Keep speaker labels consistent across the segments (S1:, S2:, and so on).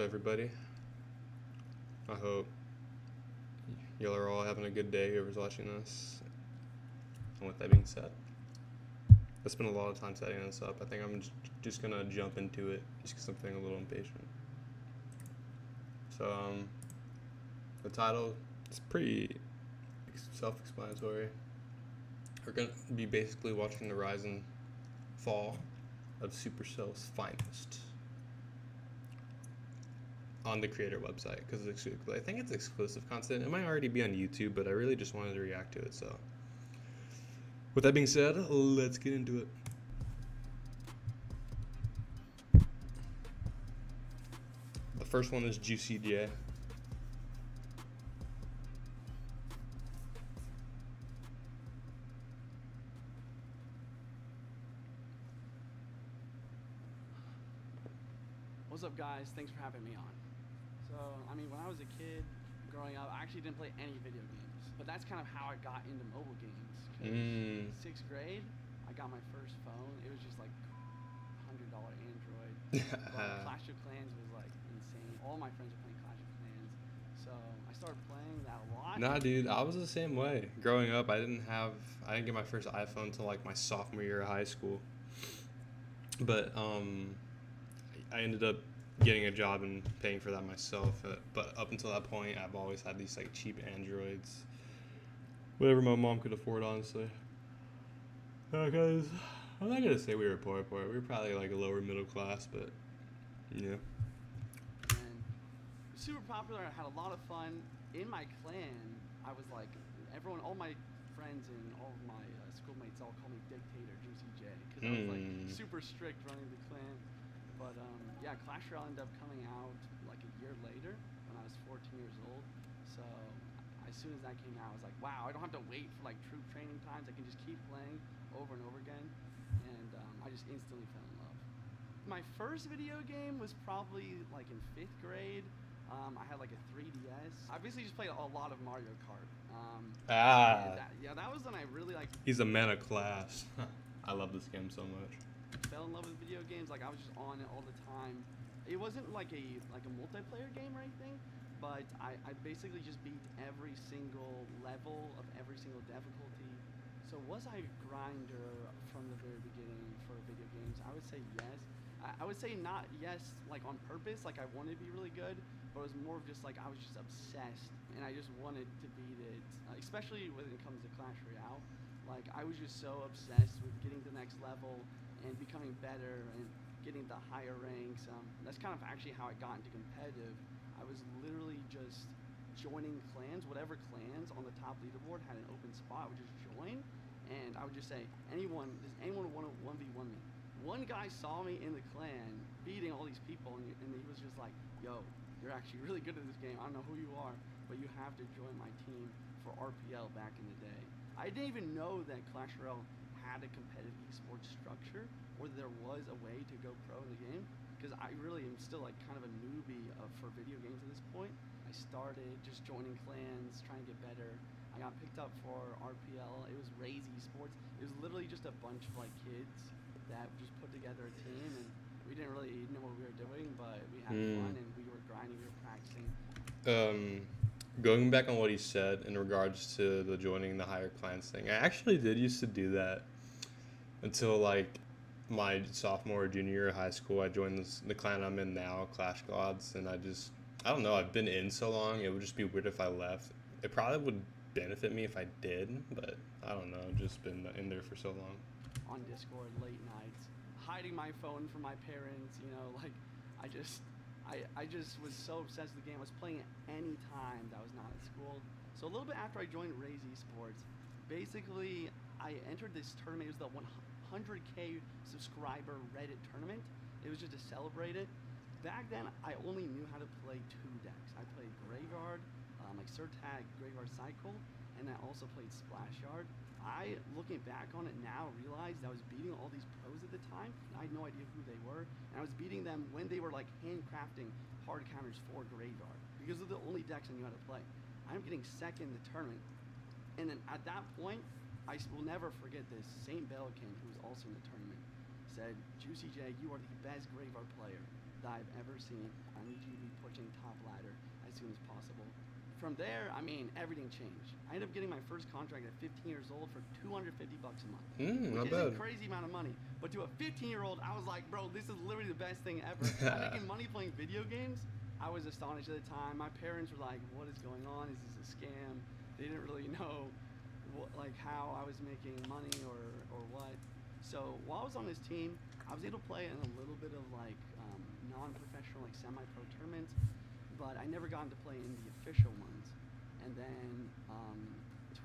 S1: everybody? I hope y'all are all having a good day, whoever's watching this. And with that being said, I spent a lot of time setting this up. I think I'm just gonna jump into it just because I'm feeling a little impatient. So, the title is pretty self-explanatory. We're gonna be basically watching the rise and fall of Supercell's finest on the creator website, because I think it's exclusive content. It might already be on YouTube, but I really just wanted to react to it. So with that being said, let's get into it. The first one is Juicy J.
S2: What's up, guys? Thanks for having me on. So, I mean, when I was a kid growing up, I actually didn't play any video games, but that's kind of how I got into mobile games. In 6th grade, I got my first phone. It was just like $100 Android. Clash of Clans was like insane. All my friends were playing Clash of Clans, so I started playing that a lot.
S1: Nah, dude, I was the same way. Growing up, I didn't get my first iPhone until like my sophomore year of high school. But I ended up getting a job and paying for that myself. But up until that point, I've always had these like cheap Androids, whatever my mom could afford, honestly. Because I'm not gonna say we were poor. We were probably like a lower middle class, but yeah.
S2: And super popular. I had a lot of fun in my clan. I was like all my friends and all of my schoolmates all call me Dictator Juicy J because I was like super strict running the clan. But yeah, Clash Royale ended up coming out like a year later when I was 14 years old. So as soon as that came out, I was like, wow, I don't have to wait for like troop training times. I can just keep playing over and over again. And I just instantly fell in love. My first video game was probably like in 5th grade. I had like a 3DS. I basically just played a lot of Mario Kart. That was when I really like.
S1: He's a man of class. I love this game so much.
S2: Fell in love with video games. Like I was just on it all the time. It wasn't like a multiplayer game or anything, but I basically just beat every single level of every single difficulty. So was I a grinder from the very beginning for video games? I would say yes. I would say not yes like on purpose, like I wanted to be really good, but it was more of just like I was just obsessed and I just wanted to beat it, especially when it comes to Clash Royale. Like I was just so obsessed with getting to the next level and becoming better and getting the higher ranks. That's kind of actually how I got into competitive. I was literally just joining clans, whatever clans on the top leaderboard had an open spot, I would just join, and I would just say, does anyone want to 1v1 me? One guy saw me in the clan beating all these people, and he was just like, yo, you're actually really good at this game. I don't know who you are, but you have to join my team for RPL back in the day. I didn't even know that Clash Royale had a competitive esports structure, or there was a way to go pro in the game, because I really am still like kind of a newbie for video games at this point. I started just joining clans, trying to get better. I got picked up for RPL. It was Raise Esports. It was literally just a bunch of like kids that just put together a team, and we didn't really know what we were doing, but we had fun and we were grinding, we were practicing.
S1: Going back on what he said in regards to the joining the higher clans thing, I actually did used to do that until like my sophomore or junior year of high school. I joined the clan I'm in now, Clash Gods, and I don't know, I've been in so long, it would just be weird if I left. It probably would benefit me if I did, but I don't know, I've just been in there for so long.
S2: On Discord, late nights, hiding my phone from my parents, you know, like I just was so obsessed with the game. I was playing it any time that was not at school. So a little bit after I joined Raise Esports, basically I entered this tournament. It was the 100K subscriber Reddit tournament. It was just to celebrate it. Back then, I only knew how to play 2 decks. I played Graveyard, like Surtag, Graveyard Cycle, and I also played Splash Yard. Looking back on it now, realized I was beating all these pros at the time, and I had no idea who they were, and I was beating them when they were like handcrafting hard counters for Graveyard, because they're the only decks I knew how to play. I'm getting second in the tournament, and then at that point, I will never forget this. Saint Belkin, who was also in the tournament, said, "Juicy J, you are the best Graveyard player that I've ever seen. I need you to be from there, I mean, everything changed. I ended up getting my first contract at 15 years old for $250 a month,
S1: Not
S2: which is
S1: bad.
S2: a crazy amount of money. But to a 15-year-old, I was like, bro, this is literally the best thing ever. I'm making money playing video games. I was astonished at the time. My parents were like, what is going on? Is this a scam? They didn't really know how I was making money or what. So while I was on this team, I was able to play in a little bit of non-professional, semi-pro tournaments, but I never got to play in the official ones. And then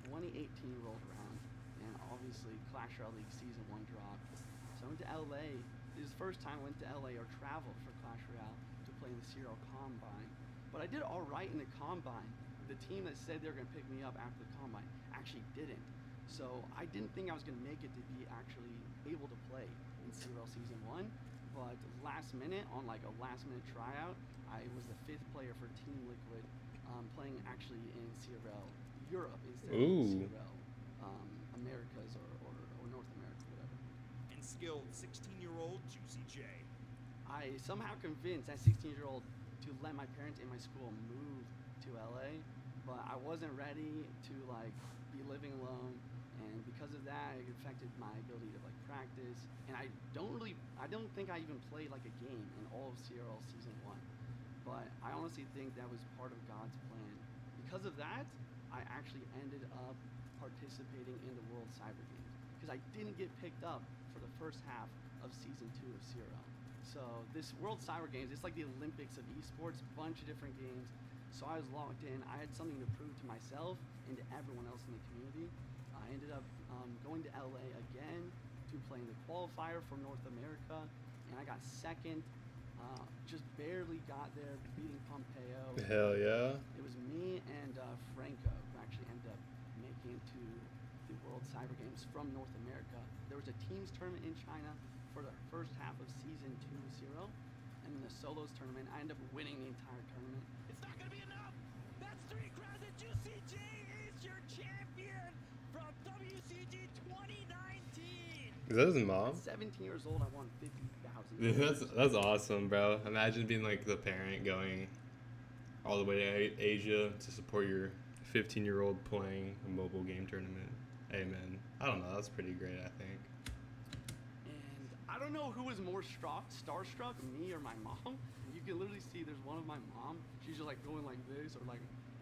S2: 2018 rolled around, and obviously Clash Royale League Season 1 dropped. So I went to LA. This is the first time I went to LA or traveled for Clash Royale to play in the CRL Combine. But I did all right in the Combine. The team that said they were going to pick me up after the Combine actually didn't. So I didn't think I was going to make it to be actually able to play in CRL Season 1. But last minute, on a last minute tryout, I was the 5th player for Team Liquid, playing actually in CRL Europe instead of CRL Americas or North America, whatever.
S3: And skilled 16-year-old Juicy J.
S2: I somehow convinced that 16-year-old to let my parents and my school move to LA, but I wasn't ready to be living alone. And because of that, it affected my ability to practice. And I don't think I even played a game in all of CRL Season 1. But I honestly think that was part of God's plan. Because of that, I actually ended up participating in the World Cyber Games. Because I didn't get picked up for the first half of Season 2 of CRL. So this World Cyber Games, it's like the Olympics of esports, bunch of different games. So I was logged in. I had something to prove to myself and to everyone else in the community. I ended up going to LA again to play in the qualifier for North America, and I got second. Just barely got there, beating Pompeo.
S1: Hell yeah.
S2: It was me and Franco who actually ended up making it to the World Cyber Games from North America. There was a teams tournament in China for the first half of Season 2 of CRL, and then the solos tournament, I ended up winning the entire tournament.
S3: It's not gonna be enough. That's 3 crowns, and Juicy J is your champion from WCG 2019.
S1: Is that his mom?
S2: At 17 years old, I won $50,000.
S1: Dude, that's awesome, bro. Imagine being the parent going all the way to Asia to support your 15-year-old playing a mobile game tournament. Amen. I don't know. That's pretty great, I think.
S2: And I don't know who was more starstruck, me or my mom. You can literally see there's one of my mom. She's just going like this or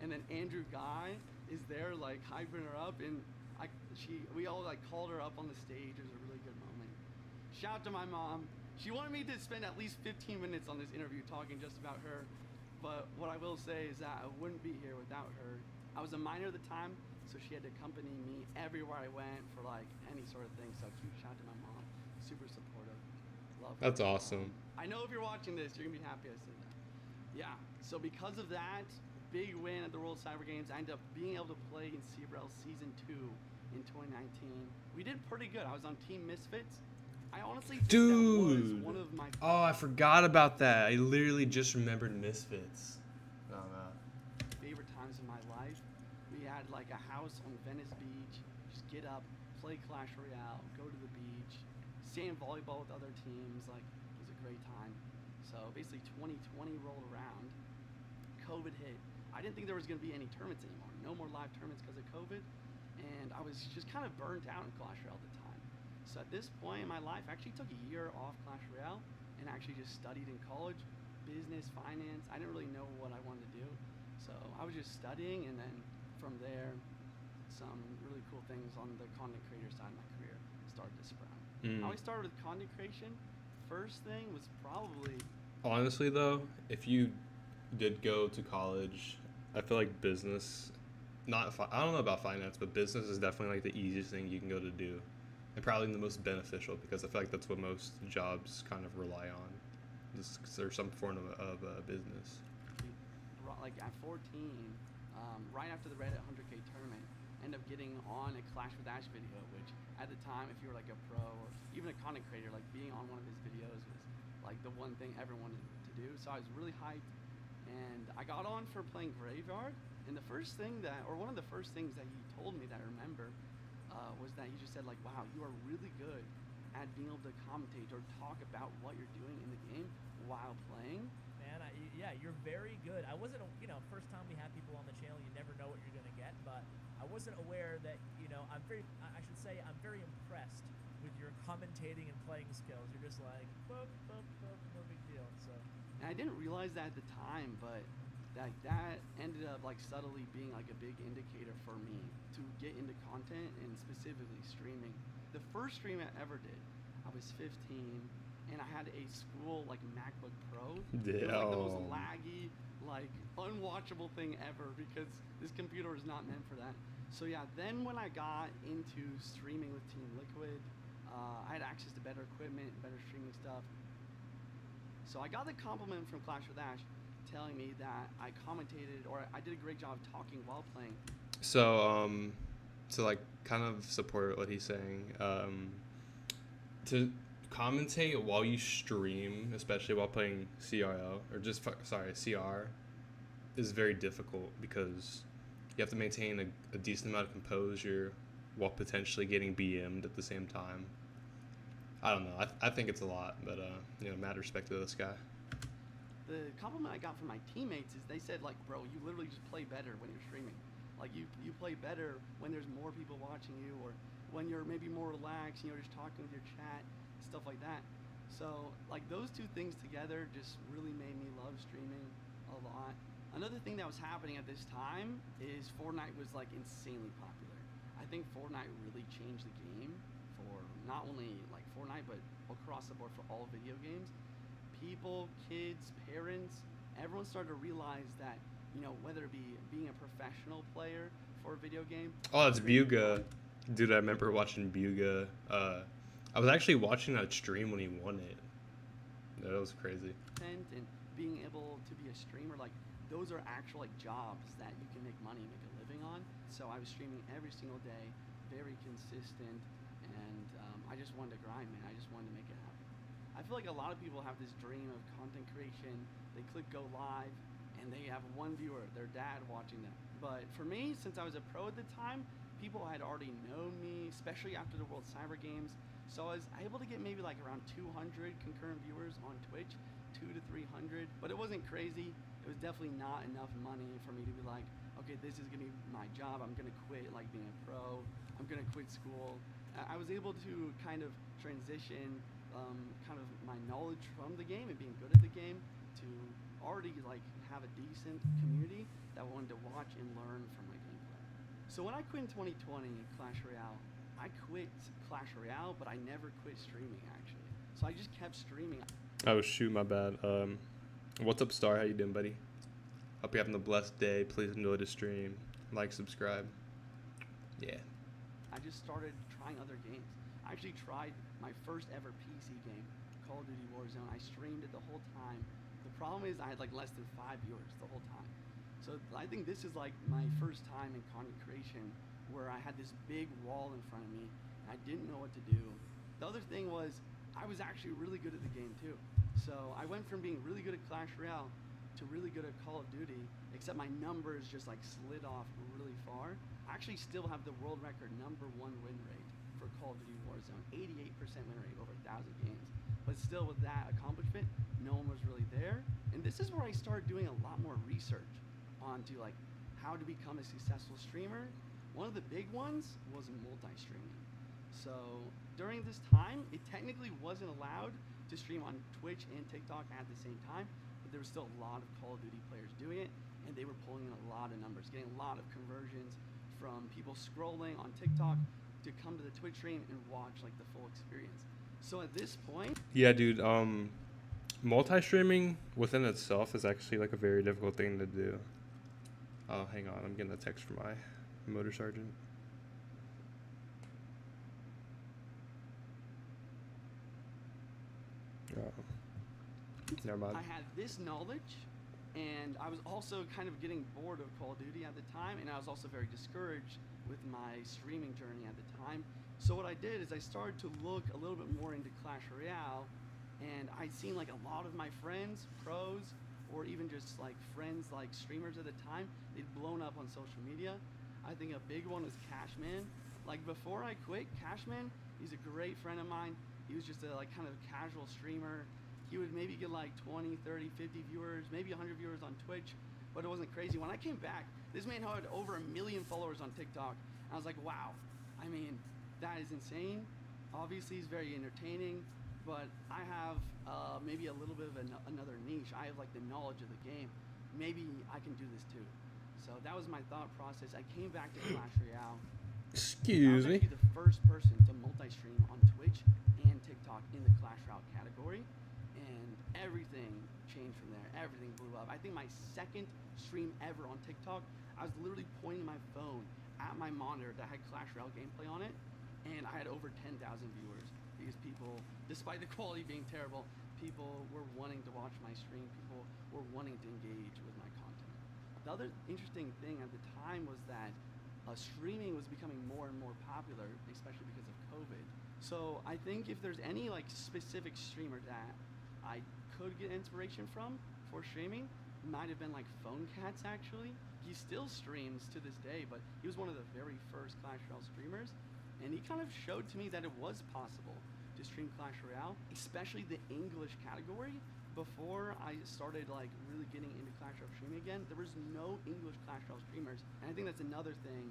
S2: and then Andrew Guy is there hyping her up, and we all called her up on the stage. It was a really good moment. Shout out to my mom. She wanted me to spend at least 15 minutes on this interview talking just about her, but what I will say is that I wouldn't be here without her. I was a minor at the time, so she had to accompany me everywhere I went for any sort of thing. So huge shout out to my mom, super supportive, love her.
S1: That's awesome.
S2: I know if you're watching this, you're gonna be happy I said that. Yeah. So because of that big win at the World Cyber Games, I ended up being able to play in CRL Season 2 in 2019. We did pretty good. I was on Team Misfits. I honestly think that was one of my
S1: I forgot about that. I literally just remembered Misfits. Oh, no.
S2: favorite times in my life. We had a house on Venice Beach, just get up, play Clash Royale, go to the beach, stay in volleyball with other teams. It was a great time. So basically 2020 rolled around, COVID hit. I didn't think there was going to be any tournaments anymore. No more live tournaments because of COVID. And I was just kind of burnt out in Clash Royale at the time. So at this point in my life, I actually took a year off Clash Royale and actually just studied in college, business, finance. I didn't really know what I wanted to do. So I was just studying, and then from there, some really cool things on the content creator side of my career started to sprout. I always started with content creation. First thing was probably...
S1: Honestly, though, if you did go to college, I feel like business, I don't know about finance, but business is definitely the easiest thing you can go to do. And probably the most beneficial, because I feel like that's what most jobs kind of rely on. There's some form of a business.
S2: At 14, right after the Reddit 100K tournament, end up getting on a Clash with Ash video, which at the time, if you were a pro or even a content creator, being on one of his videos was the one thing everyone wanted to do. So I was really hyped, and I got on for playing Graveyard. And the first thing one of the first things that he told me that I remember was that he just said wow, you are really good at being able to commentate or talk about what you're doing in the game while playing.
S3: man. Yeah, you're very good. I wasn't, first time we have people on the channel, you never know what you're gonna get, but I wasn't aware that, I should say I'm very impressed with your commentating and playing skills. You're just like, boop, boop, boop, no big deal. So.
S2: And I didn't realize that at the time, but that ended up like subtly being like a big indicator for me to get into content and specifically streaming. The first stream I ever did, I was 15 and I had a school like MacBook Pro. It was like the most laggy, like unwatchable thing ever because this computer is not meant for that. So yeah, then when I got into streaming with Team Liquid, I had access to better equipment, better streaming stuff. So I got the compliment from Clash with Ash telling me that I commentated or I did a great job talking while playing.
S1: So, to like kind of support what he's saying, to commentate while you stream, especially while playing CRL or CR, is very difficult because you have to maintain a decent amount of composure while potentially getting BM'd at the same time. I don't know. I think it's a lot, but mad respect to this guy.
S2: The compliment I got from my teammates is they said, like, bro, you literally just play better when you're streaming. Like, you play better when there's more people watching you or when you're maybe more relaxed, just talking with your chat, stuff like that. So, like, those two things together just really made me love streaming a lot. Another thing that was happening at this time is Fortnite was, like, insanely popular. I think Fortnite really changed the game for not only, like, Fortnite, but across the board for all video games. People, kids, parents, everyone started to realize that, whether it be being a professional player for a video game.
S1: Oh, it's Buga. Dude, I remember watching Buga. I was actually watching that stream when he won it. That was crazy.
S2: And being able to be a streamer, like, those are actual, like, jobs that you can make money and make a living on. So I was streaming every single day, very consistent, and I just wanted to grind, man. I just wanted to make it happen. I feel like a lot of people have this dream of content creation. They click go live and they have one viewer, their dad watching them. But for me, since I was a pro at the time, people had already known me, especially after the World Cyber Games. So I was able to get maybe like around 200 concurrent viewers on Twitch, 200 to 300, but it wasn't crazy. It was definitely not enough money for me to be like, okay, this is gonna be my job. I'm gonna quit like being a pro. I'm gonna quit school. I was able to kind of transition kind of my knowledge from the game and being good at the game to already like have a decent community that wanted to watch and learn from my gameplay. So when I quit in 2020 Clash Royale, I quit Clash Royale, but I never quit streaming actually. So I just kept streaming.
S1: Oh shoot, my bad. What's up, Star? How you doing, buddy? Hope you're having a blessed day. Please enjoy the stream. Like, subscribe. Yeah.
S2: I just started trying other games. I actually tried my first ever PC game, Call of Duty Warzone. I streamed it the whole time. The problem is I had like less than 5 viewers the whole time. So I think this is like my first time in content creation where I had this big wall in front of me and I didn't know what to do. The other thing was I was actually really good at the game too. So I went from being really good at Clash Royale to really good at Call of Duty, except my numbers just like slid off really far. I actually still have the world record #1 win rate for Call of Duty Warzone, 88% win rate over 1,000 games. But still with that accomplishment, no one was really there. And this is where I started doing a lot more research onto like how to become a successful streamer. One of the big ones was multi-streaming. So during this time, it technically wasn't allowed to stream on Twitch and TikTok at the same time, but there was still a lot of Call of Duty players doing it, and they were pulling in a lot of numbers, getting a lot of conversions from people scrolling on TikTok to come to the Twitch stream and watch like the full experience. So at this point,
S1: yeah, dude, multi-streaming within itself is actually like a very difficult thing to do. Oh, hang on, I'm getting a text from my motor sergeant. Oh, never mind.
S2: I had this knowledge, and I was also kind of getting bored of Call of Duty at the time, and I was also very discouraged with my streaming journey at the time. So what I did is I started to look a little bit more into Clash Royale, and I'd seen like a lot of my friends, pros, or even just like friends like streamers at the time, they'd blown up on social media. I think a big one was Cashman. Like before I quit, Cashman, he's a great friend of mine. He was just a like kind of casual streamer. he would maybe get like 20, 30, 50 viewers, maybe 100 viewers on Twitch, but it wasn't crazy. When I came back, this man had over 1 million followers on TikTok. I was like, wow, I mean, that is insane. Obviously, he's very entertaining, but I have maybe a little bit of another niche. I have like the knowledge of the game. Maybe I can do this too. So that was my thought process. I came back to Clash Royale.
S1: Excuse
S2: I was
S1: me.
S2: actually the first person to multi-stream on Twitch and TikTok in the Clash Royale category, and everything changed from there. Everything blew up. I think my second stream ever on TikTok, I was literally pointing my phone at my monitor that had Clash Royale gameplay on it, and I had over 10,000 viewers because people, despite the quality being terrible, people were wanting to watch my stream. People were wanting to engage with my content. The other interesting thing at the time was that streaming was becoming more and more popular, especially because of COVID. So I think if there's any like specific streamer that I could get inspiration from for streaming, might have been like Phone Cats actually. He still streams to this day, but he was one of the very first Clash Royale streamers, and he kind of showed to me that it was possible to stream Clash Royale, especially the English category. Before I started like really getting into Clash Royale streaming again, there was no English Clash Royale streamers, and I think that's another thing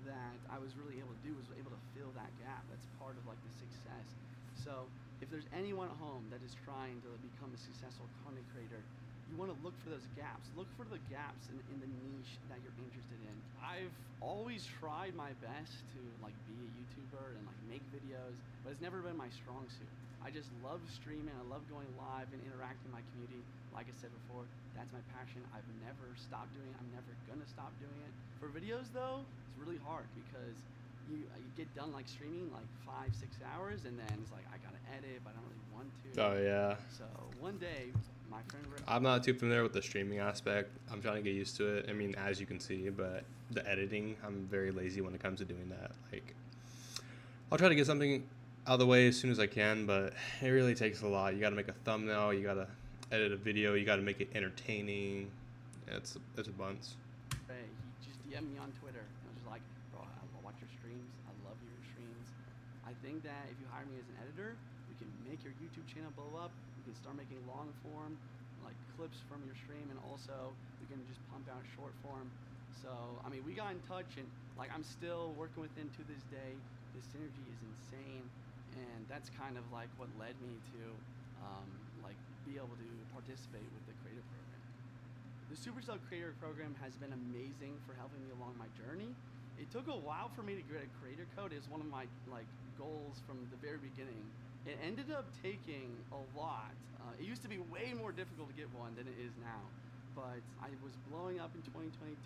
S2: that I was really able to do, was able to fill that gap. That's part of like the success. So if there's anyone at home that is trying to become a successful content creator, you want to look for those gaps. Look for the gaps in the niche that you're interested in. I've always tried my best to like be a YouTuber and like make videos, but it's never been my strong suit. I just love streaming. I love going live and interacting with my community. Like I said before, that's my passion. I've never stopped doing it. I'm never gonna stop doing it. For videos though, it's really hard because you get done like streaming like 5-6 hours, and then it's like I gotta edit, but I don't really want to.
S1: Oh yeah.
S2: So one day, my friend Rick,
S1: I'm not too familiar with the streaming aspect. I'm trying to get used to it. I mean, as you can see, but the editing, I'm very lazy when it comes to doing that. Like, I'll try to get something out of the way as soon as I can, but it really takes a lot. You got to make a thumbnail. You got to edit a video. You got to make it entertaining. It's a bunch.
S2: he just DM'd me on Twitter. I was just like, bro, I watch your streams. I love your streams. I think that if you hire me as an editor, we can make your YouTube channel blow up. We can start making long form, like clips from your stream, and also we can just pump out short form. So, I mean, we got in touch, and like I'm still working with him to this day. The synergy is insane, and that's kind of like what led me to like be able to participate with the creator program. The Supercell Creator Program has been amazing for helping me along my journey. It took a while for me to get a creator code. It's one of my like goals from the very beginning. It ended up taking a lot. It used to be way more difficult to get one than it is now. But I was blowing up in 2022.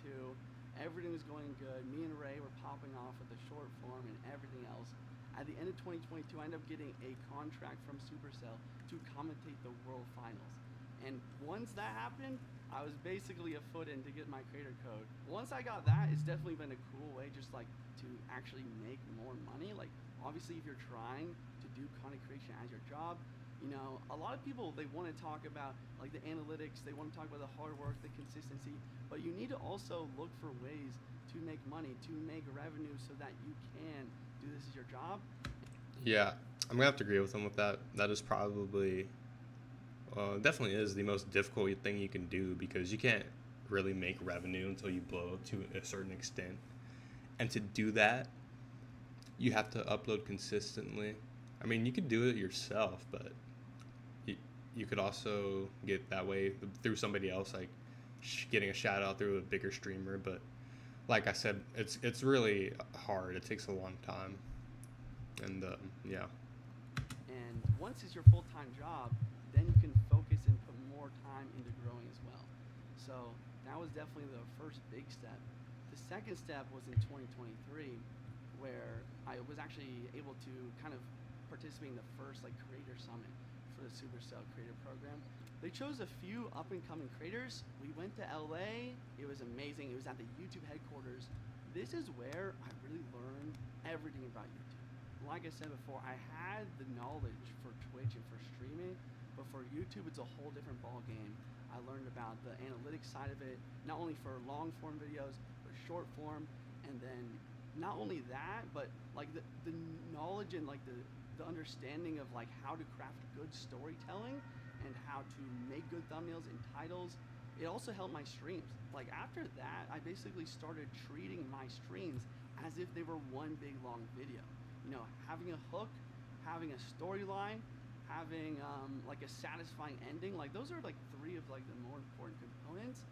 S2: Everything was going good. Me and Ray were popping off with the short form and everything else. At the end of 2022, I ended up getting a contract from Supercell to commentate the World Finals. And once that happened, I was basically a foot in to get my creator code. Once I got that, it's definitely been a cool way just like to actually make more money. Like obviously if you're trying to do content creation as your job, you know, a lot of people, they want to talk about like the analytics, they want to talk about the hard work, the consistency, but you need to also look for ways to make money, to make revenue so that you can do this as your job.
S1: Yeah, I'm gonna have to agree with him with that. That is probably, definitely is the most difficult thing you can do, because you can't really make revenue until you blow to a certain extent. And to do that, you have to upload consistently. I mean, you could do it yourself, but you could also get that way through somebody else, like getting a shout out through a bigger streamer. But like I said, it's really hard. It takes a long time. And yeah.
S2: And once it's your full-time job, then you can focus and put more time into growing as well. So that was definitely the first big step. The second step was in 2023, where I was actually able to kind of participate in the first like creator summit for the Supercell Creator Program. They chose a few up-and-coming creators. We went to LA. It was amazing. It was at the YouTube headquarters. This is where I really learned everything about YouTube. Like I said before, I had the knowledge for Twitch and for streaming, but for YouTube, it's a whole different ball game. I learned about the analytics side of it, not only for long form videos, but short form, and then not only that, but like the knowledge and like the understanding of like how to craft good storytelling and how to make good thumbnails and titles. It also helped my streams. Like after that, I basically started treating my streams as if they were one big long video. You know, having a hook, having a storyline, having like a satisfying ending. Like those are like three of like the more important components.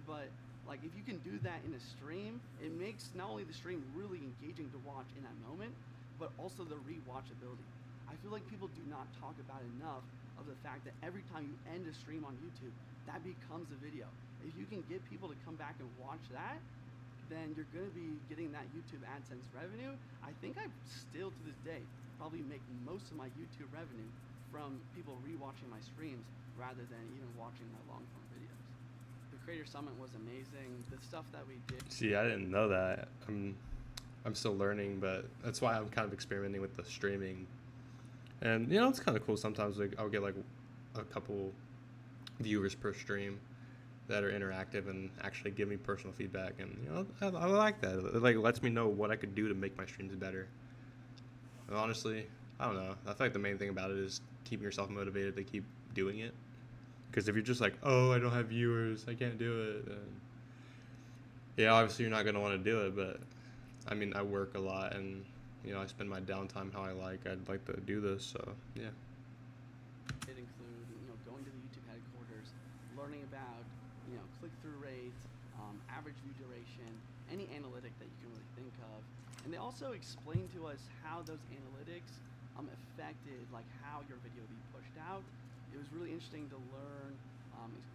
S2: But like if you can do that in a stream, it makes not only the stream really engaging to watch in that moment, but also the rewatchability. I feel like people do not talk about enough of the fact that every time you end a stream on YouTube, that becomes a video. If you can get people to come back and watch that, then you're going to be getting that YouTube AdSense revenue. I think I still to this day probably make most of my YouTube revenue from people rewatching my streams rather than even watching my long form videos. The Creator Summit was amazing. The stuff that we did.
S1: See, I didn't know that. I'm still learning, but that's why I'm kind of experimenting with the streaming. And you know, it's kind of cool. Sometimes like I'll get like a couple viewers per stream that are interactive and actually give me personal feedback, and you know, I like that. It like lets me know what I could do to make my streams better. And honestly, I don't know. I feel like the main thing about it is keeping yourself motivated to keep doing it. Because if you're just like, oh, I don't have viewers, I can't do it, then yeah, obviously you're not gonna want to do it. But I mean, I work a lot, and you know, I spend my downtime how I like. I'd like to do this, so yeah.
S2: It include, you know, going to the YouTube headquarters, learning about, you know, click-through rates, average view duration, any analytic that you can really think of. And they also explain to us how those analytics affected like how your video would be pushed out. It was really interesting to learn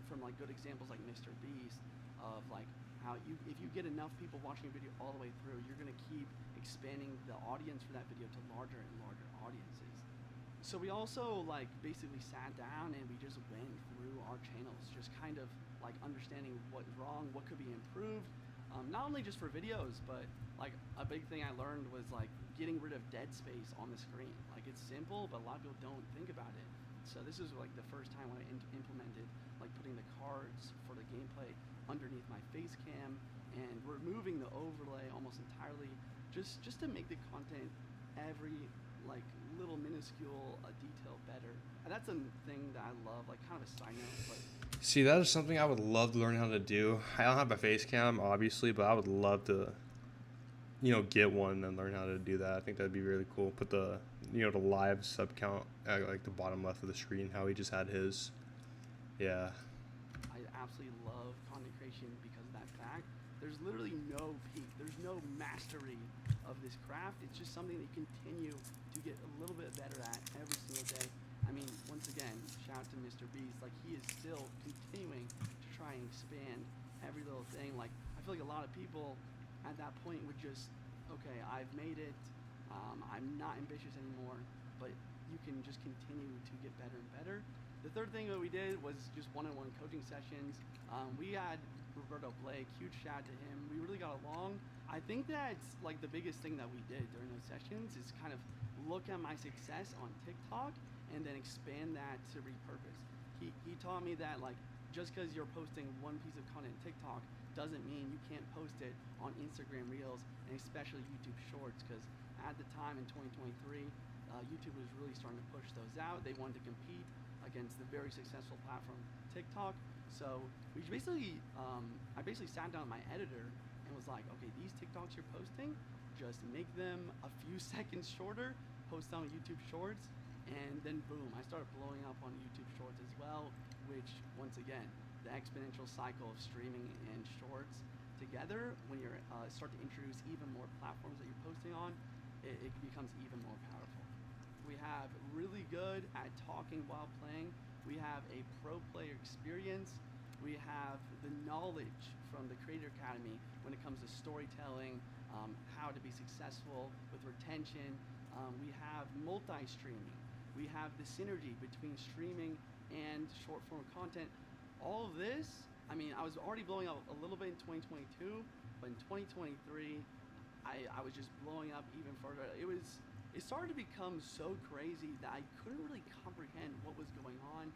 S2: from like good examples like Mr. Beast of like how if you get enough people watching a video all the way through, you're gonna keep expanding the audience for that video to larger and larger audiences. So we also like basically sat down and we just went through our channels, just kind of like understanding what's wrong, what could be improved, not only just for videos, but like a big thing I learned was like getting rid of dead space on the screen. Like it's simple, but a lot of people don't think about it. So this is like the first time when I implemented like putting the cards for the gameplay underneath my face cam and removing the overlay almost entirely, just to make the content every like little minuscule detail better. And that's a thing that I love, like kind of a side note, but
S1: See, that is something I would love to learn how to do. I don't have a face cam, obviously, but I would love to, you know, get one and learn how to do that. I think that'd be really cool. Put the, you know, the live sub count at like the bottom left of the screen, how he just had his. Yeah.
S2: I absolutely love content creation because of that fact. There's literally no peak. There's no mastery of this craft. It's just something that you continue to get a little bit better at every single day. I mean, once again, shout out to Mr. Beast. Like, he is still continuing to try and expand every little thing. Like, I feel like a lot of people at that point would just, okay, I've made it. I'm not ambitious anymore, but you can just continue to get better and better. The third thing that we did was just one-on-one coaching sessions. We had Roberto Blake, huge shout to him. We really got along. I think that's like the biggest thing that we did during those sessions is kind of look at my success on TikTok and then expand that to repurpose. He taught me that like just because you're posting one piece of content on TikTok doesn't mean you can't post it on Instagram Reels and especially YouTube Shorts, because at the time in 2023, YouTube was really starting to push those out. They wanted to compete against the very successful platform TikTok. So we basically, I basically sat down with my editor and was like, okay, these TikToks you're posting, just make them a few seconds shorter, post them on YouTube Shorts, and then boom, I started blowing up on YouTube Shorts as well, which once again, the exponential cycle of streaming and shorts together, when you start to introduce even more platforms that you're posting on, it becomes even more powerful. We have really good at talking while playing. We have a pro player experience. We have the knowledge from the Creator Academy when it comes to storytelling, how to be successful with retention. We have multi-streaming. We have the synergy between streaming and short form content. All of this, I mean, I was already blowing up a little bit in 2022, but in 2023, I was just blowing up even further. It started to become so crazy that I couldn't really comprehend what was going on.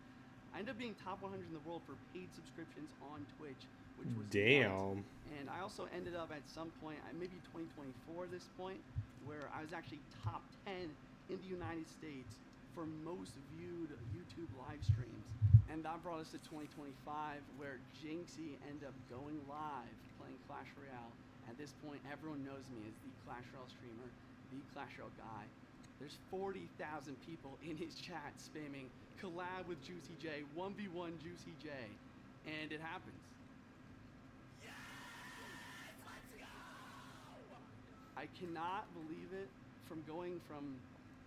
S2: I ended up being top 100 in the world for paid subscriptions on Twitch, which was
S1: Damn.
S2: nuts. And I also ended up at some point, maybe 2024 at this point, where I was actually top 10 in the United States for most viewed YouTube live streams. And that brought us to 2025, where Jinxie ended up going live playing Clash Royale. At this point, everyone knows me as the Clash Royale streamer, the Clash Royale guy. There's 40,000 people in his chat spamming collab with Juicy J, 1v1 Juicy J, and it happens. I cannot believe it, from going from,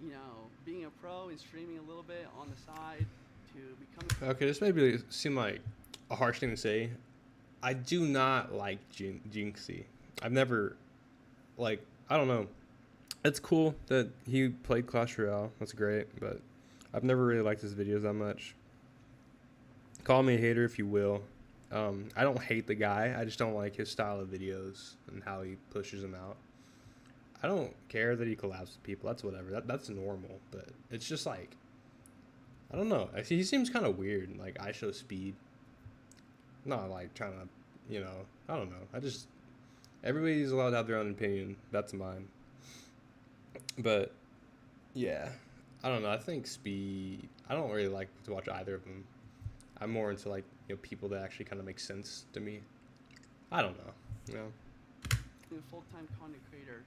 S2: you know, being a pro and streaming a little bit on the side to becoming...
S1: Okay, this may seem like a harsh thing to say. I do not like Jinxie. I've never, like, I don't know. It's cool that he played Clash Royale. That's great, but I've never really liked his videos that much. Call me a hater if you will. I don't hate the guy. I just don't like his style of videos and how he pushes them out. I don't care that he collabs with people. That's whatever. That's normal. But it's just like, I don't know. He seems kind of weird. Like, I show speed. Not like trying to, you know, I don't know. Everybody's allowed to have their own opinion. That's mine. But, yeah. I don't know. I think speed, I don't really like to watch either of them. I'm more into, like, you know, people that actually kind of make sense to me. I don't know. You know?
S2: A full-time content creator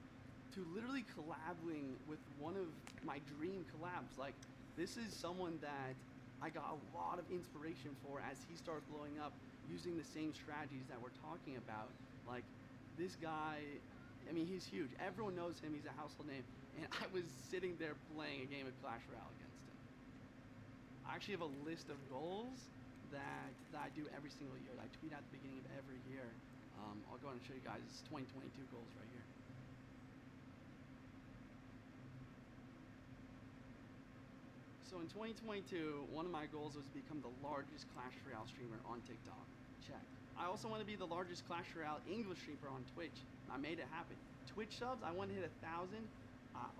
S2: to literally collabing with one of my dream collabs. Like, this is someone that I got a lot of inspiration for as he started blowing up using the same strategies that we're talking about. Like, this guy, I mean, he's huge. Everyone knows him. He's a household name. And I was sitting there playing a game of Clash Royale against him. I actually have a list of goals that I do every single year. I tweet at the beginning of every year. I'll go ahead and show you guys 2022 goals right here. So in 2022, one of my goals was to become the largest Clash Royale streamer on TikTok. Check. I also want to be the largest Clash Royale English streamer on Twitch. I made it happen. Twitch subs, I want to hit 1,000.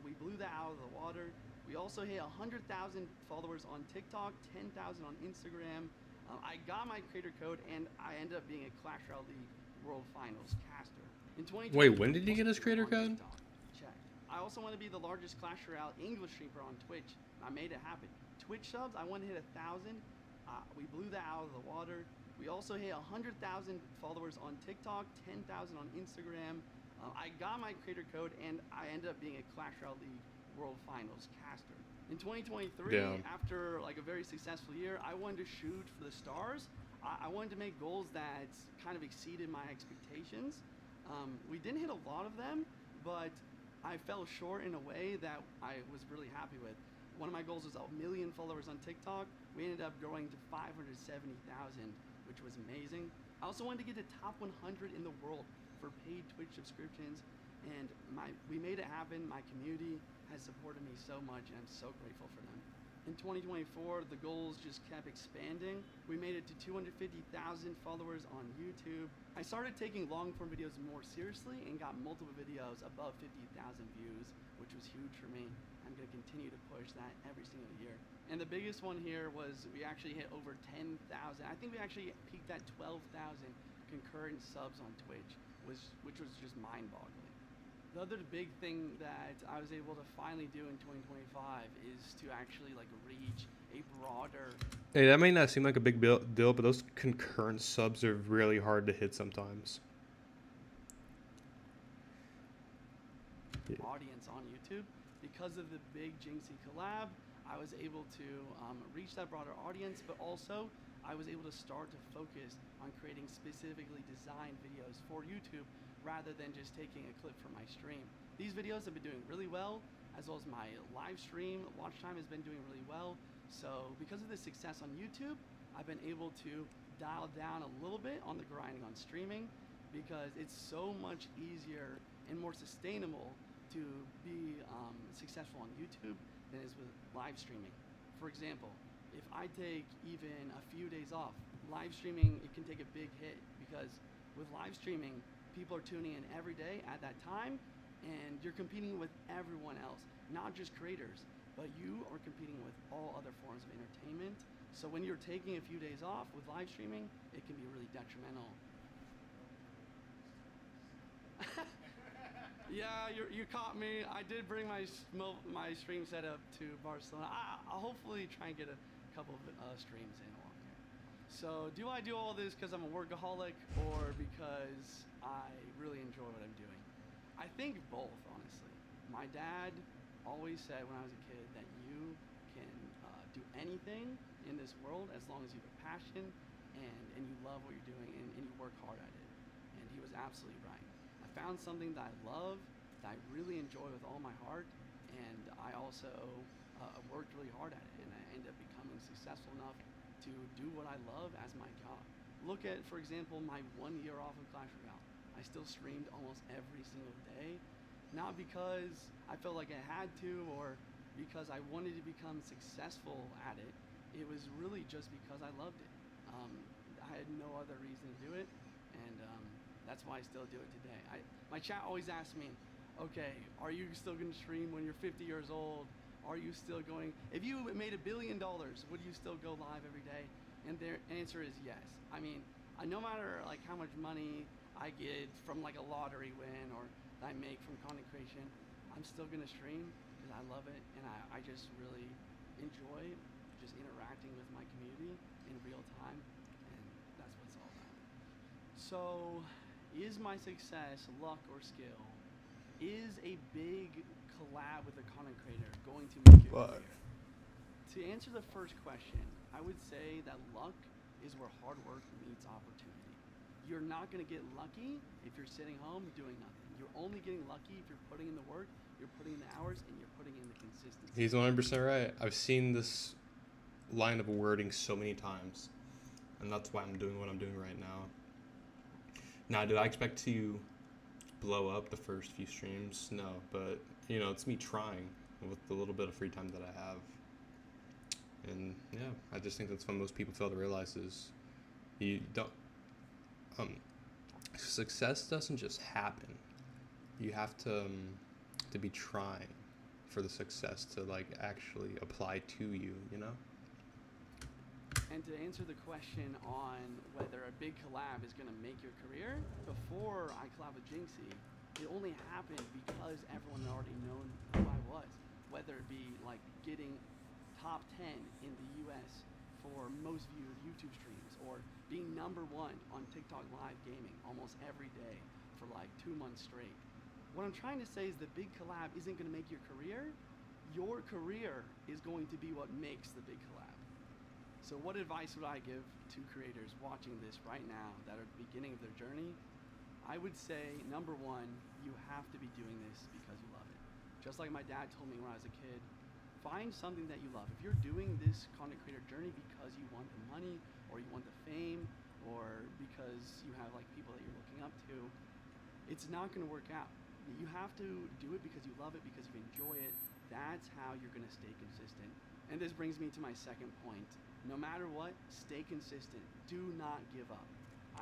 S2: We blew that out of the water. We also hit 100,000 followers on TikTok, 10,000 on Instagram. I got my creator code, and I ended up being a Clash Royale League World Finals caster. In 2020,
S1: wait, when did you get his creator code?
S2: Check. I also want to be the largest Clash Royale English streamer on Twitch. I made it happen. Twitch subs, I want to hit 1,000. We blew that out of the water. We also hit 100,000 followers on TikTok, 10,000 on Instagram. I got my creator code, and I ended up being a Clash Royale League World Finals caster. In 2023, after like a very successful year, I wanted to shoot for the stars. I wanted to make goals that kind of exceeded my expectations. We didn't hit a lot of them, but I fell short in a way that I was really happy with. One of my goals was 1 million followers on TikTok. We ended up growing to 570,000, which was amazing. I also wanted to get to top 100 in the world for paid Twitch subscriptions, and we made it happen. My community has supported me so much, and I'm so grateful for them. In 2024, the goals just kept expanding. We made it to 250,000 followers on YouTube. I started taking long-form videos more seriously and got multiple videos above 50,000 views, which was huge for me. I'm going to continue to push that every single year. And the biggest one here was we actually hit over 10,000. I think we actually peaked at 12,000 concurrent subs on Twitch, which was just mind-boggling. The other big thing that I was able to finally do in 2025 is to actually like reach a broader...
S1: Hey, that may not seem like a big deal, but those concurrent subs are really hard to hit sometimes.
S2: Audience on YouTube. Because of the big Jinxie collab, I was able to reach that broader audience, but also I was able to start to focus on creating specifically designed videos for YouTube rather than just taking a clip from my stream. These videos have been doing really well, as well as my live stream watch time has been doing really well. So because of the success on YouTube, I've been able to dial down a little bit on the grinding on streaming, because it's so much easier and more sustainable to be successful on YouTube than it is with live streaming. For example, if I take even a few days off, live streaming, it can take a big hit, because with live streaming, people are tuning in every day at that time, and you're competing with everyone else, not just creators, but you are competing with all other forms of entertainment. So when you're taking a few days off with live streaming, it can be really detrimental. Yeah, you caught me. I did bring my stream setup to Barcelona. I'll hopefully try and get a couple of streams in along here. So, do I do all this because I'm a workaholic or because I really enjoy what I'm doing? I think both, honestly. My dad always said when I was a kid that you can do anything in this world as long as you have a passion and you love what you're doing and you work hard at it. And he was absolutely right. I found something that I love, that I really enjoy with all my heart, and I also worked really hard at it, and I ended up becoming successful enough to do what I love as my job. Look at, for example, my 1 year off of Clash Royale. I still streamed almost every single day, not because I felt like I had to or because I wanted to become successful at it. It was really just because I loved it. I had no other reason to do it, and that's why I still do it today. My chat always asks me, okay, are you still going to stream when you're 50 years old? Are you still going, if you made $1 billion, would you still go live every day? And their answer is yes. I mean, no matter like how much money I get from like a lottery win or that I make from content creation, I'm still going to stream because I love it, and I just really enjoy just interacting with my community in real time, and that's what it's all about. So, is my success luck or skill? Is a big collab with a content creator going to make your career? To answer the first question, I would say that luck is where hard work meets opportunity. You're not going to get lucky if you're sitting home doing nothing. You're only getting lucky if you're putting in the work, you're putting in the hours, and you're putting in the consistency.
S1: He's 100% right. I've seen this line of wording so many times, and that's why I'm doing what I'm doing right now. Now, do I expect to blow up the first few streams? No, but it's me trying with the little bit of free time that I have. And yeah, I just think that's what most people fail to realize is you don't success doesn't just happen. You have to be trying for the success to like actually apply to you,
S2: And to answer the question on whether a big collab is going to make your career, before I collab with Jinxie, it only happened because everyone had already known who I was. Whether it be like getting top 10 in the US for most viewed YouTube streams, or being number 1 on TikTok live gaming almost every day for like 2 months straight. What I'm trying to say is the big collab isn't going to make your career. Your career is going to be what makes the big collab. So what advice would I give to creators watching this right now that are at the beginning of their journey? I would say, number 1, you have to be doing this because you love it. Just like my dad told me when I was a kid, find something that you love. If you're doing this content creator journey because you want the money or you want the fame or because you have like people that you're looking up to, it's not going to work out. You have to do it because you love it, because you enjoy it. That's how you're going to stay consistent. And this brings me to my second point. No matter what, stay consistent. Do not give up.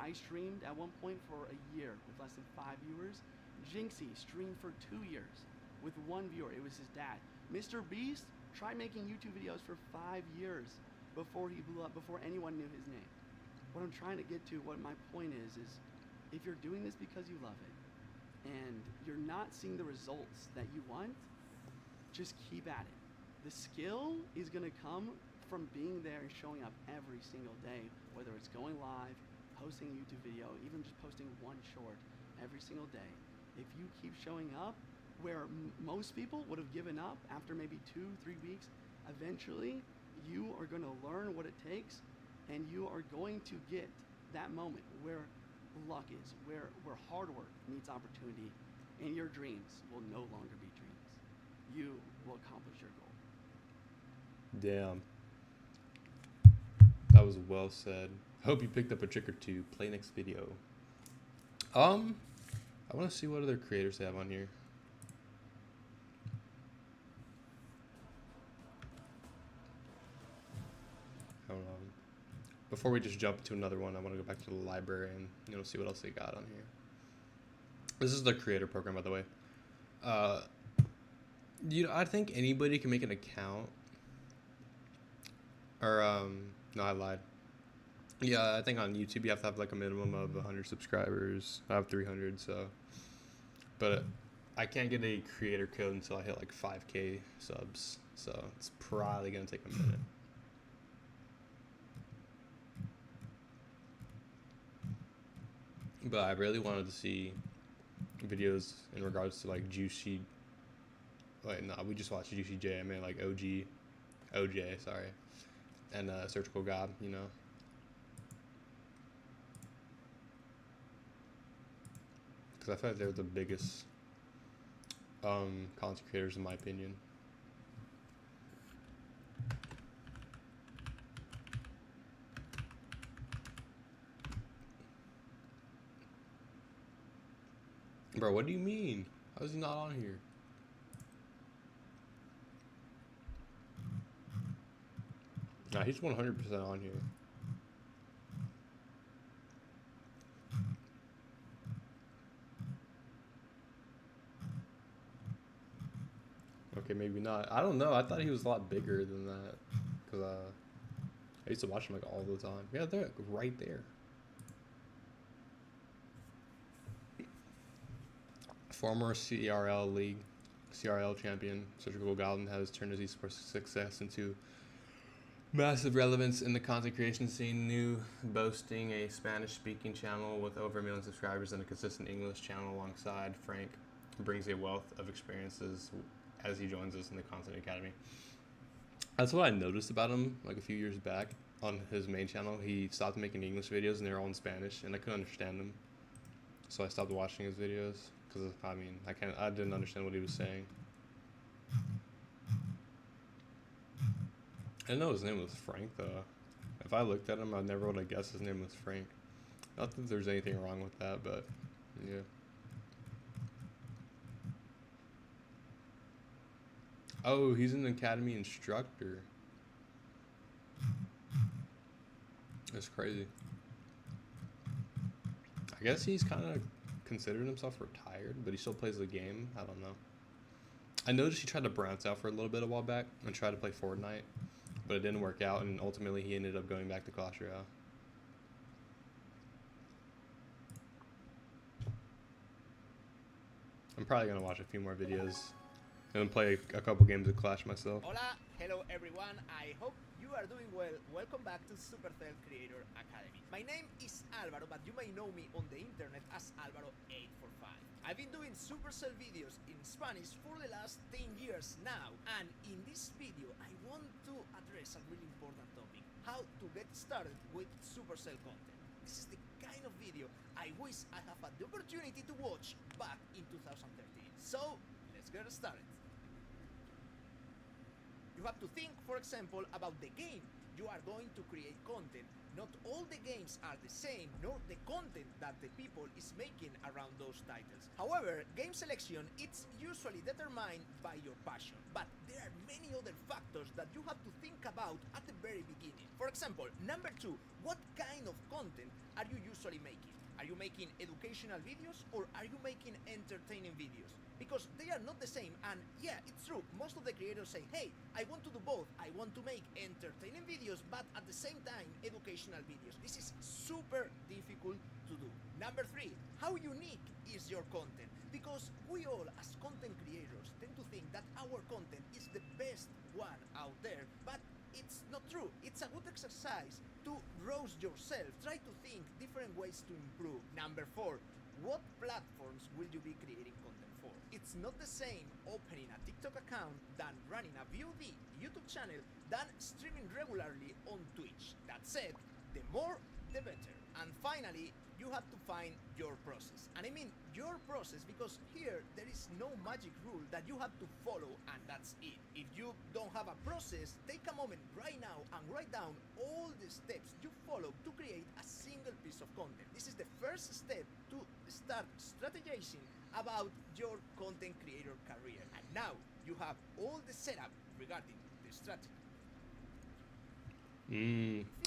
S2: I streamed at one point for a year with less than 5 viewers. Jinxie streamed for 2 years with 1 viewer. It was his dad. Mr. Beast tried making YouTube videos for 5 years before he blew up, before anyone knew his name. What I'm trying to get to, what my point is if you're doing this because you love it and you're not seeing the results that you want, just keep at it. The skill is going to come from being there and showing up every single day, whether it's going live, posting a YouTube video, even just posting 1 short every single day. If you keep showing up, where most people would have given up after maybe 2-3 weeks, eventually you are going to learn what it takes, and you are going to get that moment where luck is, where hard work meets opportunity, and your dreams will no longer be dreams. You will accomplish your goal.
S1: Damn. That was well said. Hope you picked up a trick or two. Play next video. I want to see what other creators they have on here. Hold on. Before we just jump to another one, I want to go back to the library and see what else they got on here. This is the creator program, by the way. I think anybody can make an account. Or no, I lied. Yeah, I think on YouTube you have to have like a minimum of 100 subscribers. I have 300, so. But I can't get a creator code until I hit like 5K subs, so it's probably gonna take a minute. But I really wanted to see videos in regards to like Juicy. Wait, no, we just watched Juicy J. I mean like OJ, sorry, and Surgical God, you know. Because I feel like they're the biggest content creators in my opinion. Bro, what do you mean? How is he not on here? Nah, he's 100% on here. Okay, maybe not. I don't know. I thought he was a lot bigger than that. Because I used to watch him like all the time. Yeah, they're like right there. Former CRL champion, Surgical Golden has turned his esports success into massive relevance in the content creation scene, boasting a Spanish-speaking channel with over 1 million subscribers and a consistent English channel alongside Frank, brings a wealth of experiences as he joins us in the Content Academy. That's what I noticed about him like a few years back on his main channel. He stopped making English videos and they're all in Spanish, and I couldn't understand them. So I stopped watching his videos because I didn't understand what he was saying. I didn't know his name was Frank though. If I looked at him, I never would have guessed his name was Frank. Not that there's anything wrong with that, but yeah. Oh, he's an academy instructor. That's crazy. I guess he's kind of considered himself retired, but he still plays the game. I don't know. I noticed he tried to branch out for a little bit a while back and tried to play Fortnite, but it didn't work out, and ultimately he ended up going back to Clash Royale. I'm probably going to watch a few more videos and play a couple games of Clash myself.
S4: Hola, hello everyone, I hope you are doing well. Welcome back to Supercell Creator Academy. My name is Alvaro, but you may know me on the internet as Alvaro845. I've been doing Supercell videos in Spanish for the last 10 years now, and in this video I want to address a really important topic: how to get started with Supercell content. This is the kind of video I wish I have had the opportunity to watch back in 2013. So, let's get started. You have to think, for example, about the game you are going to create content. Not all the games are the same, nor the content that the people is making around those titles. However, game selection, it's usually determined by your passion. But there are many other factors that you have to think about at the very beginning. For example, number 2, what kind of content are you usually making? Are you making educational videos or are you making entertaining videos? Because they are not the same, and yeah, it's true, most of the creators say, hey, I want to do both. I want to make entertaining videos, but at the same time, educational videos. This is super difficult to do. Number 3, how unique is your content? Because we all, as content creators, tend to think that our content is the best one out there, but it's not true. It's a good exercise to roast yourself. Try to think different ways to improve. Number 4, what platforms will you be creating content for? It's not the same opening a TikTok account than running a VOD YouTube channel than streaming regularly on Twitch. That said, the more, the better. And finally, you have to find your process. And I mean your process because here there is no magic rule that you have to follow and that's it. If you don't have a process, take a moment right now and write down all the steps you follow to create a single piece of content. This is the first step to start strategizing about your content creator career. And now you have all the setup regarding the strategy.